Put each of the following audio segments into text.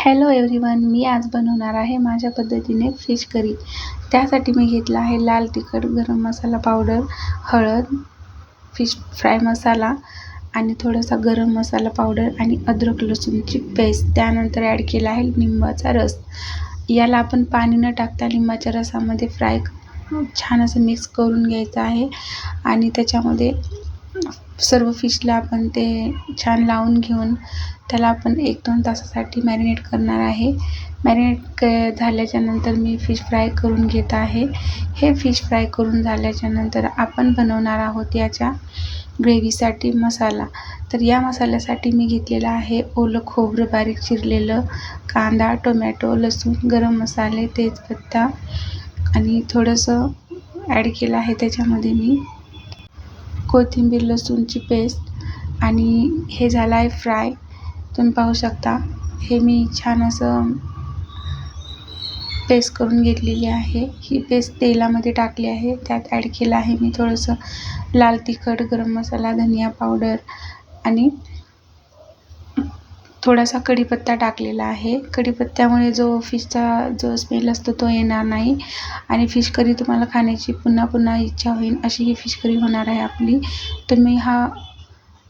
Hello everyone, मी आज बनवणार आहे माझ्या पद्धतीने फिश करी। त्यासाठी मी घेतला आहे लाल तिखट, गरम मसाला पावडर, हळद, फिश फ्राय मसाला आणि थोडासा गरम मसाला पावडर आणि अद्रक लसूणची पेस्ट। त्यानंतर ॲड केला आहे लिंबाचा रस। याला आपण पाणी न टाकता लिंबाच्या रसामध्ये फ्राय छान असं मिक्स करून घ्यायचं आहे आणि त्याच्यामध्ये सर्व फिशला आपण ते छान लावून घेऊन त्याला आपण 1-2 तासासाठी मॅरिनेट करणार आहे। मॅरिनेट झाल्याच्या नंतर मी फिश फ्राय करून घेत आहे। हे फिश फ्राय करून झाल्याच्या नंतर आपण बनवणार आहोत याच्या ग्रेव्हीसाठी मसाला। तर या मसाल्यासाठी मी घेतलेला आहे ओलं खोबरं बारीक चिरलेलं, कांदा, टोमॅटो, लसूण, गरम मसाले, तेजपत्ता आणि थोडंसं ॲड केलं आहे त्याच्यामध्ये मी कोथिंबीर, लसूणची पेस्ट आणि हे झालं आहे फ्राय। तुम्ही पाहू शकता हे मी छान असं पेस्ट करून घेतलेली आहे। ही पेस्ट तेलामध्ये टाकली आहे। त्यात ॲड केलं आहे मी थोडंसं लाल तिखट, गरम मसाला, धनिया पावडर आणि थोडासा कढीपत्ता टाकलेला आहे। कढीपत्त्यामुळे जो फिशचा जो स्मेल असतो तो येणार नाही आणि फिश करी तुम्हाला खाण्याची पुन्हा पुन्हा इच्छा होईल अशी ही फिश करी होणार आहे आपली। तुम्ही हा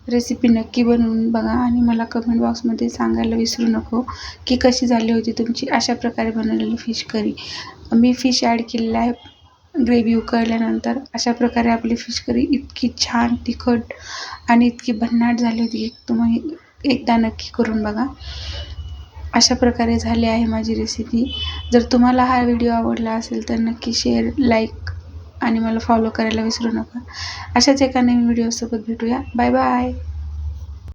रेसिपी नक्की बनवून बघा आणि मला कमेंट बॉक्समध्ये सांगायला विसरू नको की कशी झाली होती तुमची अशा प्रकारे बनवलेली फिश करी। मी फिश ॲड केलेला आहे ग्रेव्ही उकळल्यानंतर। अशा प्रकारे आपली फिश करी इतकी छान तिखट आणि इतकी भन्नाट झाली होती की तुम्ही एकदा नक्की करून बघा। अशा प्रकारे झाली आहे माझी रेसिपी। जर तुम्हाला हा व्हिडिओ आवडला असेल तर नक्की शेअर, लाईक आणि मला फॉलो करायला विसरू नका। अशाच एका नवीन व्हिडिओसोबत भेटूया। Bye bye.